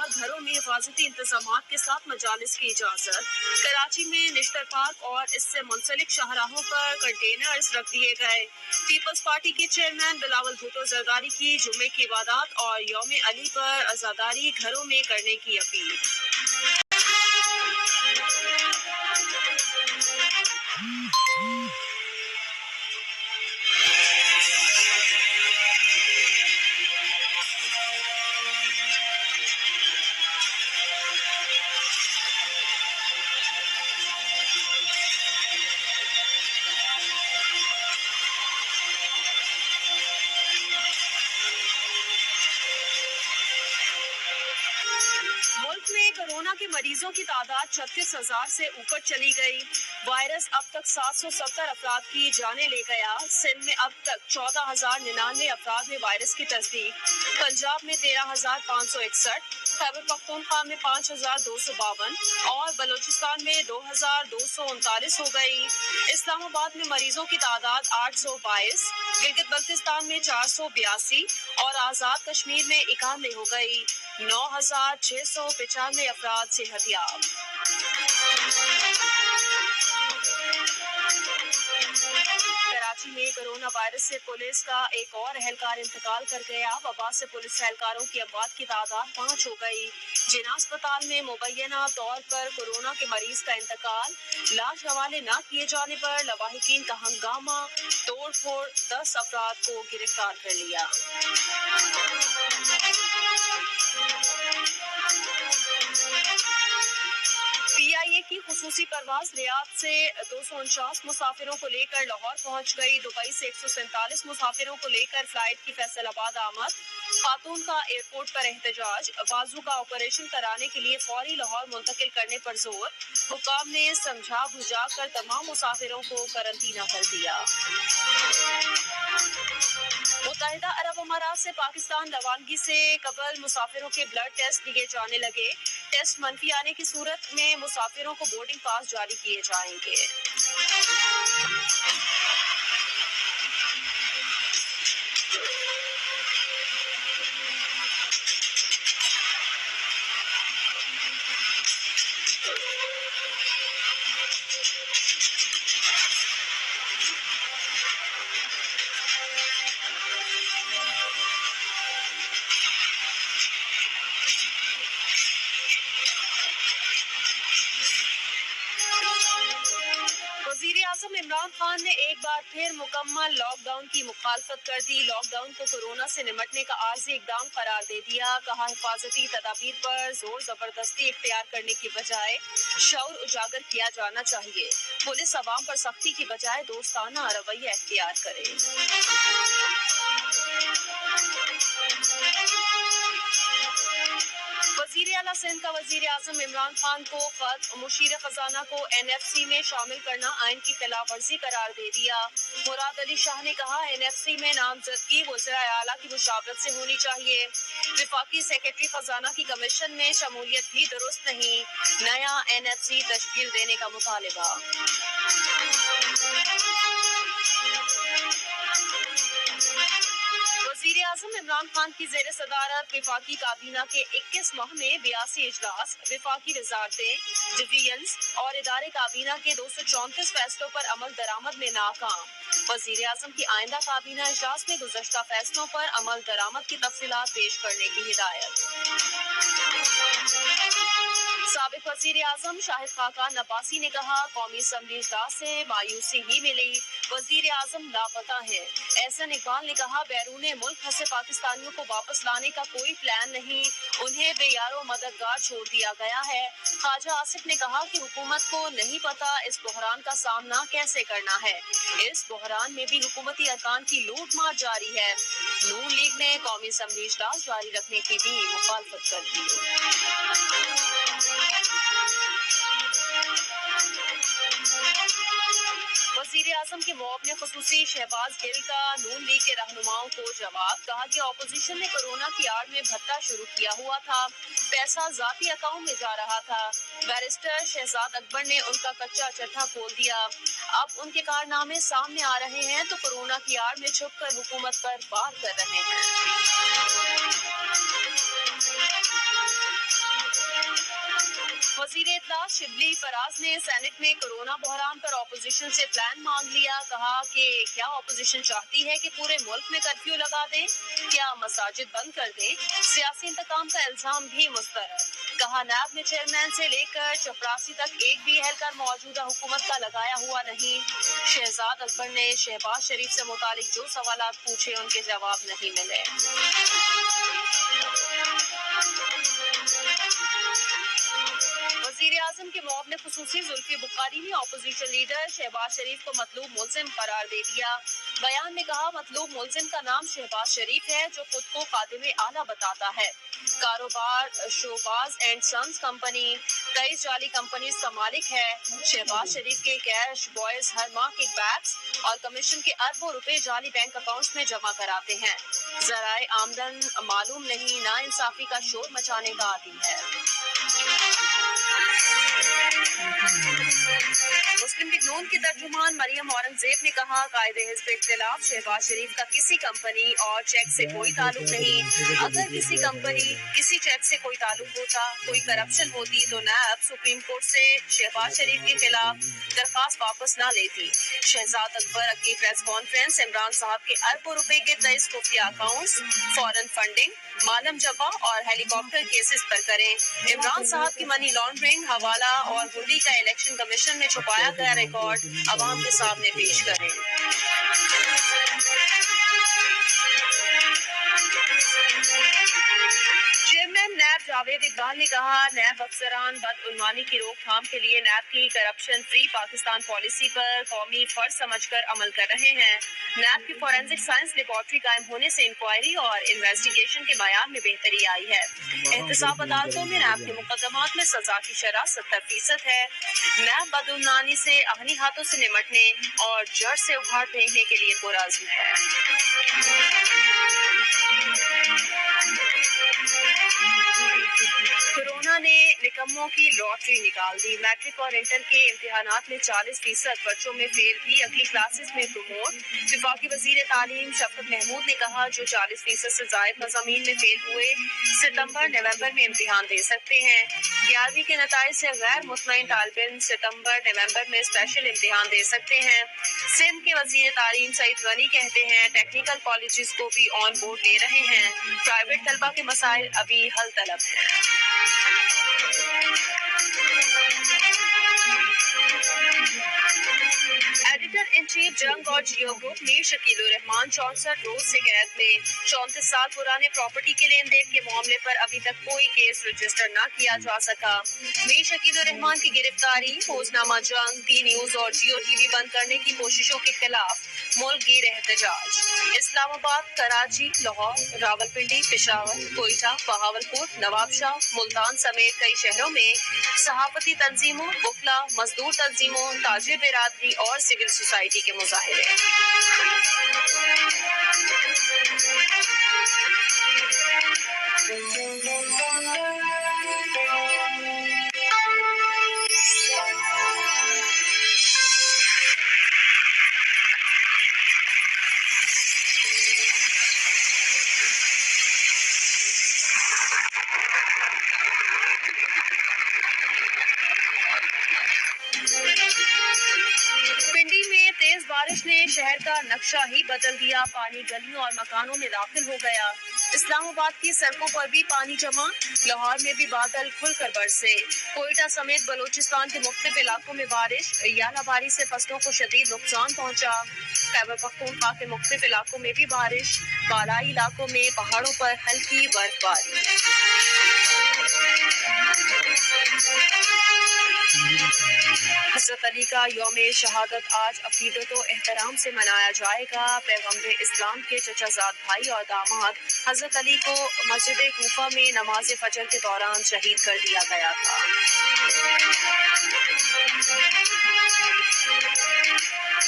और घरों में हिफाजती इंतजाम के साथ मजालिस की इजाजत। कराची में निश्तर पार्क और इससे मुंसलिक शाहराहों पर कंटेनर्स रख दिए गए। पीपल्स पार्टी के चेयरमैन बिलावल भुट्टो जरदारी की जुम्मे की इबादत और यौम अली पर अज़ादारी घरों में करने की अपील। मुल्क में कोरोना के मरीजों की तादाद 36,000 से ऊपर चली गई। वायरस अब तक 770 अफराद की जानें ले गया। सिंध में अब तक 14,099 अफराद में वायरस की तस्दीक। पंजाब में 13,561, खैबर पख्तूनख्वा में 5,252 और बलूचिस्तान में 2,239 हो गई। इस्लामाबाद में मरीजों की तादाद 822, गिलगित बल्तिस्तान में 482 और आज़ाद कश्मीर में 91 हो गई। 9,695 अफराद सेहतयाब। कराची में कोरोना वायरस से पुलिस का एक और एहलकार इंतकाल कर गया। वबा से पुलिस एहलकारों की अमवात की तादाद 5 हो गई। जिना अस्पताल में मुबैना तौर पर कोरोना के मरीज का इंतकाल। लाश हवाले न किए जाने पर लवाहिकीन का हंगामा, तोड़ फोड़, 10 अफराद को गिरफ्तार कर लिया। PIA की खुसूसी परवाज रियाद से 249 मुसाफिरों को लेकर लाहौर पहुंच गई। दुबई से 147 मुसाफिरों को लेकर फ्लाइट की फैसलाबाद आमद। खातून का एयरपोर्ट पर एहतजाज। बाजू का ऑपरेशन कराने के लिए फौरी लाहौर मुंतकिल करने पर जोर। हुकाम ने समझा बुझा कर तमाम मुसाफिरों को करंटीना कर दिया। मुत्तहिदा अरब अमारात से पाकिस्तान रवानगी से कबल मुसाफिरों के ब्लड टेस्ट लिए जाने लगे। टेस्ट मनफी आने की सूरत में मुसाफिरों को बोर्डिंग पास जारी किए जाएंगे। वज़ीर-ए-आज़म इमरान खान ने एक बार फिर मुकम्मल लॉकडाउन की मुखालफत कर दी। लॉकडाउन को कोरोना से निमटने का आर्जी इकदाम करार दे दिया। कहा हिफाजती तदाबीर पर जोर जबरदस्ती इख्तियार करने की बजाय शऊर उजागर किया जाना चाहिए। पुलिस अवाम पर सख्ती की बजाय दोस्ताना रवैया इख्तियार करे। वज़ीर आला सिंध का वज़ीर-ए-आज़म इमरान खान को खत मुशीर खजाना को NFC में शामिल करना आइन की खिलाफ वर्जी करार दे दिया। मुराद अली शाह ने कहा NFC में नामजदगी वज़ीर आला की मुशावरत से होनी चाहिए। विफाकी सेक्रेटरी खजाना की कमीशन में शमूलियत भी दुरुस्त नहीं। नया NFC तश्कील देने का मुतालिबा। वज़ीर-ए-आज़म इमरान खान की ज़ेर सदारत विफाकी काबीना के 21 माह में 82 इजलास, विफाकी वज़ारतें, डिवीजन्स और इदारे काबीना के 234 फैसलों पर अमल दरामद में नाकाम। वज़ीर-ए-आज़म की आइंदा काबीना इजलास में गुज़श्ता फैसलों पर अमल दरामद की तफसीलात पेश करने की हिदायत। साबिक वज़ीर-ए-आज़म शाहिद खाकान अब्बासी ने कहा कौमी असम्बली इजलास से मायूसी ही मिली। वज़ीर-ए-आज़म लापता है। एहसन इकबाल ने कहा बैरूने मुल्क फंसे पाकिस्तानियों को वापस लाने का कोई प्लान नहीं, उन्हें बेयारो मददगार छोड़ दिया गया है। ख्वाजा आसिफ ने कहा कि हुकूमत को नहीं पता इस बहरान का सामना कैसे करना है। इस बहरान में भी हुकूमती अरकान की लूट मार जारी है। नून लीग ने कौमी असम्बली इजलास जारी रखने की भी मुखालफत कर दी। वज़ीर-ए-आज़म के मुआवने खुसूसी शहबाज गिल का नून लीग के रहनुमाओं को जवाब। कहा कि ऑपोजिशन ने कोरोना की आड़ में भत्ता शुरू किया हुआ था, पैसा जाती अकाउंट में जा रहा था। बैरिस्टर शहजाद अकबर ने उनका कच्चा चट्टा खोल दिया। अब उनके कारनामे सामने आ रहे हैं तो कोरोना की आड़ में छुपकर हुकूमत पर वार कर रहे हैं। वजीर इत्तला शिबली फराज ने सेनेट में कोरोना बहरान पर अपोजिशन से प्लान मांग लिया। कहा कि क्या अपोजिशन चाहती है कि पूरे मुल्क में कर्फ्यू लगा दें, क्या मसाजिद बंद कर दें? सियासी इंतकाम का इल्जाम भी मुस्तरद। कहा नैब में चेयरमैन से लेकर चपरासी तक एक भी एहलकार मौजूदा हुकूमत का लगाया हुआ नहीं। शहजाद अकबर ने शहबाज शरीफ से मुतालिक जो सवालात पूछे उनके जवाब नहीं मिले। वजीर आजम के मुआविन खुसूसी जुल्फी बुखारी ने अपोजिशन लीडर शहबाज शरीफ को मतलूब मुल्जिम करार दे दिया। बयान में कहा मतलूब मुल्जिम का नाम शहबाज शरीफ है जो खुद को खादिम आला बताता है। कारोबार शोबाज एंड सन्स कंपनी 23 जाली कंपनी का मालिक है। शहबाज शरीफ के कैश बॉयज हर माह किक बैक्स और कमीशन के अरबों रुपए जाली बैंक अकाउंट्स में जमा कराते हैं। जराए आमदन मालूम नहीं, नाइंसाफी का शोर मचाने का आदी है। मुस्लिम लीग नून की तर्जुमान मरियम औरंगजेब ने कहा कायदे हिज़्ब इख्तिलाफ शहबाज शरीफ का किसी कंपनी और चेक से कोई ताल्लुक नहीं। अगर किसी कंपनी किसी चेक से कोई ताल्लुक होता, कोई करप्शन होती तो नैब सुप्रीम कोर्ट से शहबाज शरीफ के खिलाफ दरखास्त वापस ना लेती। शहजाद अकबर की प्रेस कॉन्फ्रेंस इमरान साहब के अरबों रुपए के 23 खुफिया अकाउंट्स, फॉरेन फंडिंग, मालम जब्बा और हेलीकॉप्टर केसेस पर करें। इमरान साहब की मनी लॉन्ड्रिंग, हवाला और हुंडी का इलेक्शन कमीशन में छुपाया गया रिकॉर्ड अवाम के सामने पेश करें। चेयरमैन नैब जावेद इकबाल ने कहा नैब अफसरान बदउनवानी की रोकथाम के लिए नैब की करप्शन फ्री पाकिस्तान पॉलिसी पर कौमी फर्ज समझकर अमल कर रहे हैं। नैब की फॉरेंसिक साइंस लेबॉर्ट्री कायम होने से इंक्वायरी और इन्वेस्टिगेशन के मयार में बेहतरी आई है। एहतसाब अदालतों में नैब के मुकदमात में सजा की शरह 70% है। नैब बदउनवानी से अहनी हाथों से निमटने और जड़ से उखाड़ फेंकने के लिए पुरअज़्म है। कोरोना ने निकम्मों की लॉटरी निकाल दी। मैट्रिक और इंटर के इम्तिहानात में 40% बच्चों में फेल भी, अगली क्लासेस में प्रमोट। विफाकी वजीर तालीम शफकत महमूद ने कहा जो 40% से जायद मज़ामीन में फेल हुए सितंबर नवंबर में इम्तिहान दे सकते हैं। 11वीं के नताइज से गैर मुतमईन तालिब इल्म सितंबर नवंबर में स्पेशल इम्तिहान दे सकते हैं। सिंध के वजीर तालीम सईद गनी कहते हैं टेक्निकल कॉलेजेस को भी ऑन बोर्ड ले रहे हैं। प्राइवेट तलबा के मसाइल अभी हल तलब है। एडिटर इन चीफ जंग और जियो ग्रुप मीर शकील उर रहमान 64 रोज से कैद में। 34 साल पुराने प्रॉपर्टी के लेन देन के मामले पर अभी तक कोई केस रजिस्टर न किया जा सका। मीर शकील उर रहमान की गिरफ्तारी, फौजनामा जंग, टी न्यूज और जियो टीवी बंद करने की कोशिशों के खिलाफ मुल्क गिर एहतजाज। इस्लामाबाद, कराची, लाहौर, रावलपिंडी, पेशावर, कोयटा, बहावलपुर, नवाबशाह, मुल्तान समेत कई शहरों में सहाफती तंजीमों, वकला, मजदूर तंजीमों, ताजिर बिरादरी और सिविल सोसाइटी के मुजाहिरे। पिंडी में तेज बारिश ने शहर का नक्शा ही बदल दिया। पानी गलियों और मकानों में दाखिल हो गया। इस्लामाबाद की सड़कों पर भी पानी जमा। लाहौर में भी बादल खुलकर बरसे। कोयटा समेत बलोचिस्तान के मुख्तलिफ इलाकों में बारिश, यालाबारी से फसलों को शदीद नुकसान पहुंचा। खैबर पख्तूनख्वा के मुख्तलिफ इलाकों में भी बारिश, बालाई इलाकों में पहाड़ों पर हल्की बर्फबारी। हज़रत अली का यौम शहादत आज अकीदत व एहतराम से मनाया जाएगा। पैगम्बर इस्लाम के चचाजाद भाई और दामाद हज़रत अली को मस्जिद कूफा में नमाज फजर के दौरान शहीद कर दिया गया था।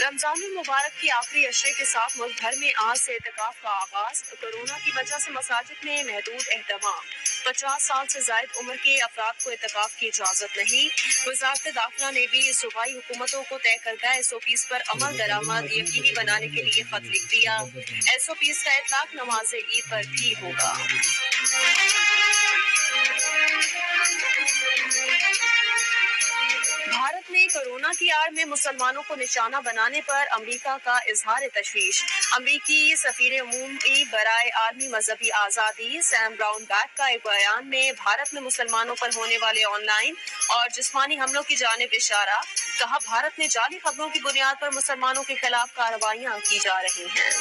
रमजानुल मुबारक की आखिरी अशरे के साथ मुल्क भर में आज से एतिकाफ का आगाज। कोरोना की वजह से मसाजिद में महदूद एहतमाम। 50 साल से जायद उम्र के अफराद को एतिकाफ की इजाजत नहीं। वज़ारत दाखिला ने भी सूबाई हुकूमतों को तय करदा SOPs पर अमल दरामद यकीनी बनाने के लिए खत लिख दिया। SOPs का इतलाक नमाज ईद पर भी होगा। कोरोना की आड़ में मुसलमानों को निशाना बनाने पर अमेरिका का इजहार तशवीश। अमेरिकी सफीर उमूमी बराए आलमी मजहबी आज़ादी सैम ब्राउन बैक का एक बयान में भारत में मुसलमानों पर होने वाले ऑनलाइन और जिस्मानी हमलों की जानिब इशारा। कहा, भारत में जाली खबरों की बुनियाद पर मुसलमानों के खिलाफ कार्रवाइयां की जा रही हैं।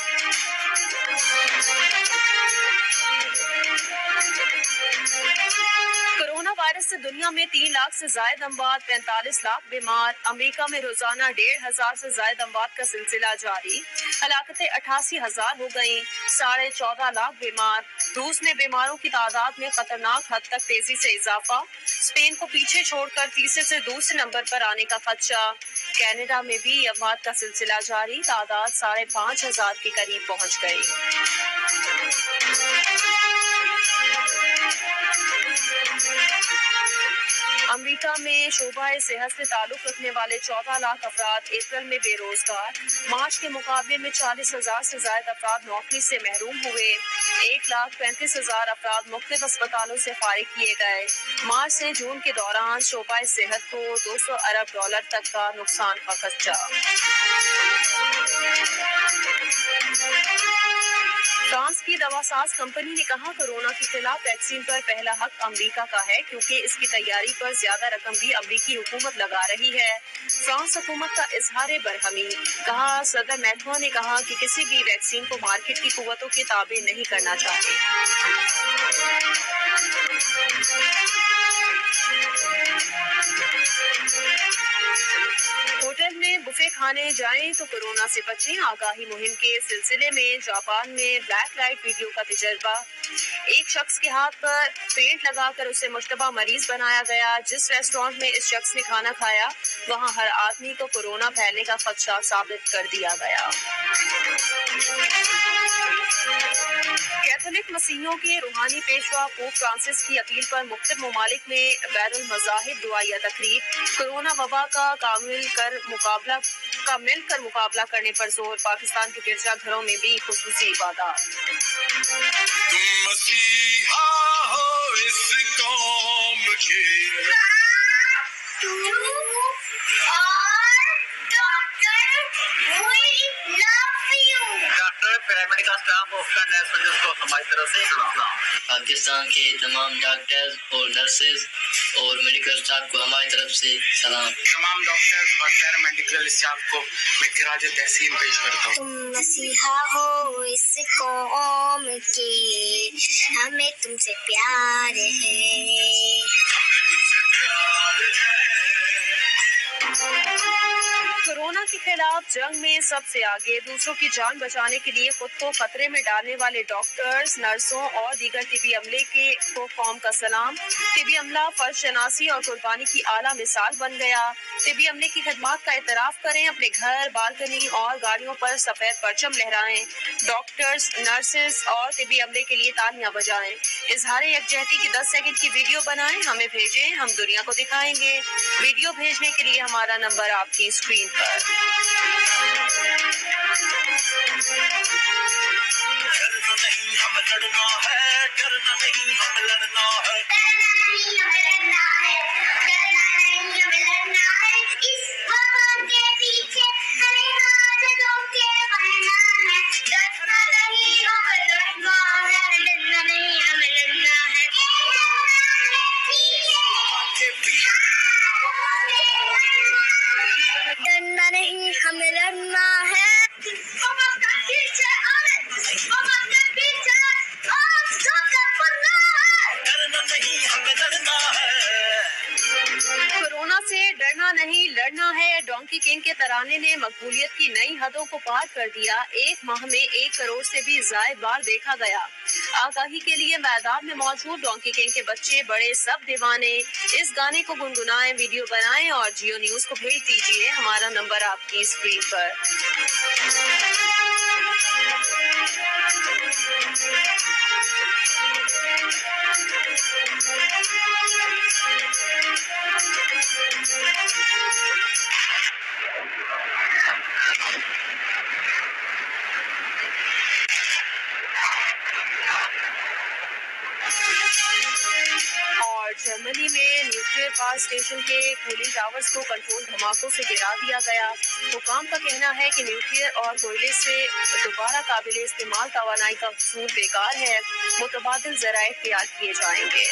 कोरोना वायरस से दुनिया में 3 लाख से ज्यादा अमवात, 45 लाख बीमार। अमेरिका में रोजाना 1,500 से ज्यादा अमवात का सिलसिला जारी। हलाकतें 88,000 हो गई, 14.5 लाख बीमार। रूस में बीमारों की तादाद में खतरनाक हद तक तेजी से इजाफा। स्पेन को पीछे छोड़कर तीसरे से दूसरे नंबर पर आने का खदशा। कनाडा में भी अमवात का सिलसिला जारी, तादाद 5,500 के करीब पहुंच गई। अमेरिका में शोबाए सेहत से ताल्लुक रखने वाले 14 लाख अफराद अप्रैल में बेरोजगार। मार्च के मुकाबले में 40,000 से ज्यादा अफराद नौकरी से महरूम हुए। 1,35,000 अफराद मुख्तलिफ अस्पतालों से फारिग किए गए। मार्च से जून के दौरान शोबाए सेहत को $200 अरब तक का नुकसान का खदशा। फ्रांस की दवासाज कंपनी ने कहा, कोरोना के खिलाफ वैक्सीन पर पहला हक अमेरिका का है, क्योंकि इसकी तैयारी पर ज्यादा रकम भी अमेरिकी हुकूमत लगा रही है। फ्रांस हुकूमत का इजहार बरहमी। कहा, सदर मैक्रोन ने कहा कि किसी भी वैक्सीन को मार्केट की कुव्वतों के ताबे नहीं करना चाहते। होटल में बुफे खाने जाएं तो कोरोना से बचें। आगाही मुहिम के सिलसिले में जापान में ब्लैक लाइट वीडियो का तजर्बा। एक शख्स के हाथ पर पेंट लगाकर उसे मुश्तबा मरीज बनाया गया। जिस रेस्टोरेंट में इस शख्स ने खाना खाया, वहां हर आदमी को कोरोना फैलने का खदशा साबित कर दिया गया। कैथोलिक मसीहियों के रूहानी पेशवा पोप फ्रांसिस की अपील पर मुख्तलिफ ममालिक में बैरुल मज़ाहिब दुआया तकरीब। कोरोना वबा का मिलकर मुकाबला करने पर जोर। पाकिस्तान के गिरजाघरों में भी खुसूसी इबादत। मसीहा हो इस कौम के पैरामेडिकल स्टाफ ऑफ नर्सेज को हमारी तरफ से सलाम। पाकिस्तान के तमाम डॉक्टर्स और नर्सेज और मेडिकल स्टाफ को हमारी तरफ से सलाम। तमाम डॉक्टर्स और पैरामेडिकल स्टाफ को मैं खिराज तहसीन पेश करता हूँ। तुम मसीहा हो इस कौम के, हमें तुमसे प्यार है। कोरोना के खिलाफ जंग में सबसे आगे दूसरों की जान बचाने के लिए खुद को खतरे में डालने वाले डॉक्टर्स, नर्सों और दीगर तिबी अमले को कौम का सलाम। तिबी अमला फर्ज शनासी और कुर्बानी की आला मिसाल बन गया। तिबी अमले की खदमात का एतराफ करें, अपने घर, बालकनी और गाड़ियों पर सफेद परचम लहराएं। डॉक्टर्स, नर्सेज और तिबी अमले के लिए तालियां बजाएं। इजहार यकजहती की 10 सेकंड की वीडियो बनाएं, हमें भेजें, हम दुनिया को दिखाएंगे। वीडियो भेजने के लिए हमारा नंबर आपकी स्क्रीन पर। डरना नहीं हम लड़ना है, डरना नहीं हम लड़ना है, डरना नहीं हमें लड़ना है, डरना नहीं हमें लड़ना है। इस वबा के पीछे हमें हाथ धो के बढ़ना है। डरना नहीं हमें लड़ना है, डरना नहीं हमें लड़ना है। डरना नहीं हमें लड़ना है। कोरोना से डरना नहीं लड़ना है। डोंकी किंग के तराने ने मकबूलियत की नई हदों को पार कर दिया। एक माह में 1 करोड़ से भी ज्यादा बार देखा गया। आगाही के लिए मैदान में मौजूद डोंकी किंग के बच्चे बड़े सब दीवाने इस गाने को गुनगुनाएं, वीडियो बनाएं और जियो न्यूज को भेज दीजिए। हमारा नंबर आपकी स्क्रीन पर। और जर्मनी में न्यूक्लियर पावर स्टेशन के कूलिंग टावर्स को कंट्रोल धमाकों से गिरा दिया गया। हुकाम का कहना है कि न्यूक्लियर और कोयले से दोबारा काबिल इस्तेमाल तवानाई का उसूल बेकार है, मुतबादिल ज़राए इख्तियार किए जाएंगे।